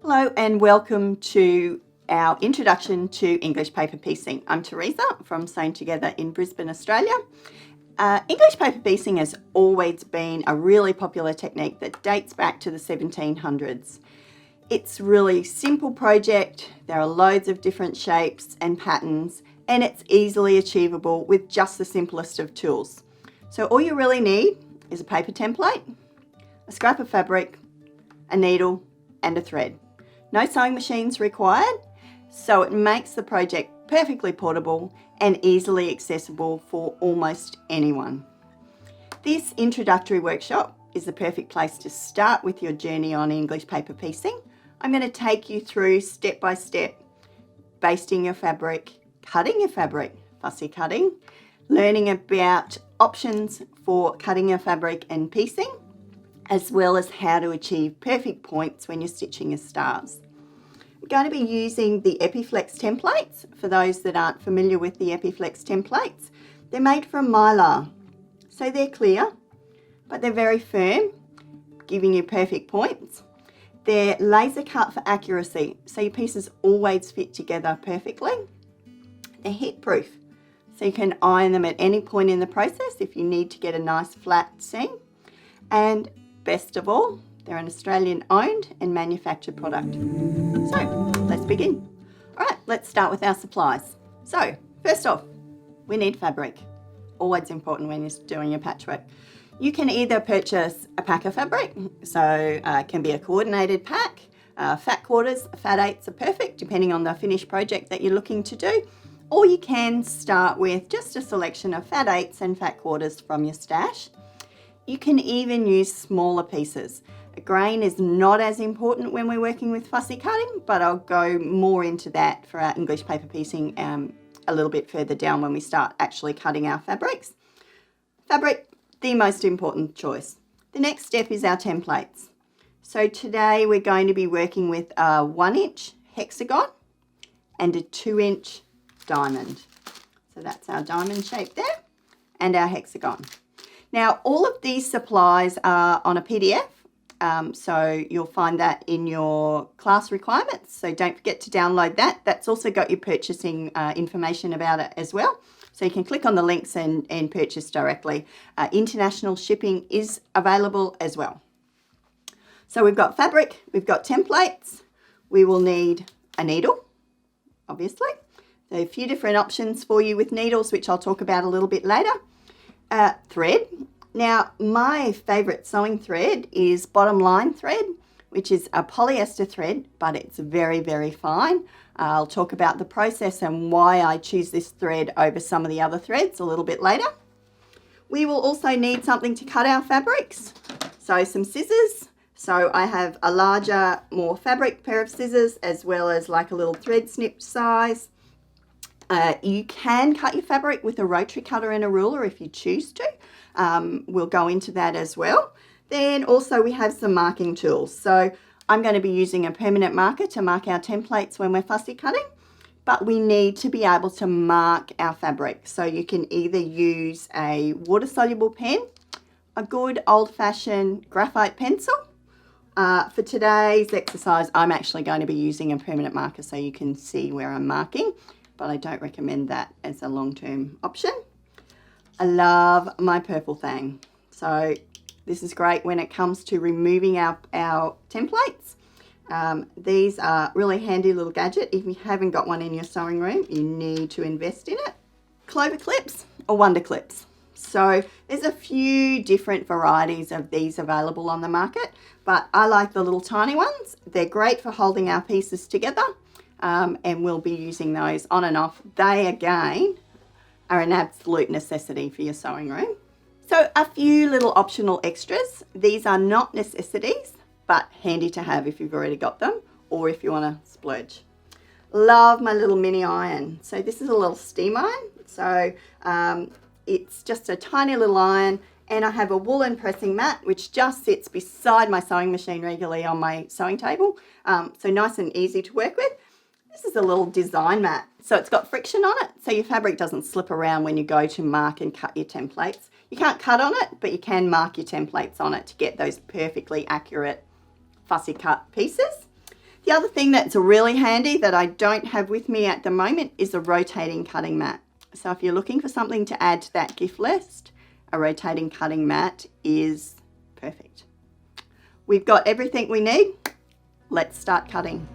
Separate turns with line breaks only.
Hello and welcome to our introduction to English paper piecing. I'm Teresa from Sewn Together in Brisbane, Australia. English paper piecing has always been a really popular technique that dates back to the 1700s. It's a really simple project, there are loads of different shapes and patterns, and it's easily achievable with just the simplest of tools. So all you really need is a paper template, a scrap of fabric, a needle and a thread. No sewing machines required, so it makes the project perfectly portable and easily accessible for almost anyone. This introductory workshop is the perfect place to start with your journey on English paper piecing. I'm going to take you through step by step, basting your fabric, cutting your fabric, fussy cutting, learning about options for cutting your fabric and piecing, as well as how to achieve perfect points when you're stitching your stars. I'm going to be using the EPP templates. For those that aren't familiar with the EPP templates, they're made from mylar. So they're clear, but they're very firm, giving you perfect points. They're laser cut for accuracy, so your pieces always fit together perfectly. They're heat proof, so you can iron them at any point in the process if you need to get a nice flat seam. And best of all, they're an Australian owned and manufactured product. So let's begin. All right, let's start with our supplies. So first off, we need fabric. Always important when you're doing your patchwork. You can either purchase a pack of fabric, so it can be a coordinated pack. Fat quarters, fat eighths are perfect depending on the finished project that you're looking to do. Or you can start with just a selection of fat eighths and fat quarters from your stash. You can even use smaller pieces. A grain is not as important when we're working with fussy cutting, but I'll go more into that for our English paper piecing a little bit further down when we start actually cutting our fabrics. Fabric, the most important choice. The next step is our templates. So today we're going to be working with a 1-inch hexagon and a 2-inch diamond. So that's our diamond shape there and our hexagon. Now, all of these supplies are on a PDF, so you'll find that in your class requirements. So don't forget to download that. That's also got your purchasing information about it as well. So you can click on the links and purchase directly. International shipping is available as well. So we've got fabric, we've got templates. We will need a needle, obviously. There are a few different options for you with needles, which I'll talk about a little bit later. Thread. Now, my favourite sewing thread is bottom line thread, which is a polyester thread, but it's very, very fine. I'll talk about the process and why I choose this thread over some of the other threads a little bit later. We will also need something to cut our fabrics, so some scissors. So I have a larger, more fabric pair of scissors, as well as like a little thread snip size. You can cut your fabric with a rotary cutter and a ruler if you choose to. We'll go into that as well. Then also we have some marking tools. So I'm going to be using a permanent marker to mark our templates when we're fussy cutting, but we need to be able to mark our fabric. So you can either use a water-soluble pen, a good old-fashioned graphite pencil. For today's exercise, I'm actually going to be using a permanent marker so you can see where I'm marking, but I don't recommend that as a long-term option. I love my purple thing. So this is great when it comes to removing our templates. These are really handy little gadget. If you haven't got one in your sewing room, you need to invest in it. Clover clips or wonder clips. So there's a few different varieties of these available on the market, but I like the little tiny ones. They're great for holding our pieces together. And we'll be using those on and off. They, again, are an absolute necessity for your sewing room. So a few little optional extras. These are not necessities, but handy to have if you've already got them or if you want to splurge. Love my little mini iron. So this is a little steam iron. So it's just a tiny little iron, and I have a woolen pressing mat which just sits beside my sewing machine regularly on my sewing table. So nice and easy to work with. This is a little design mat. So it's got friction on it, so your fabric doesn't slip around when you go to mark and cut your templates. You can't cut on it, but you can mark your templates on it to get those perfectly accurate fussy cut pieces. The other thing that's really handy that I don't have with me at the moment is a rotating cutting mat. So if you're looking for something to add to that gift list, a rotating cutting mat is perfect. We've got everything we need. Let's start cutting.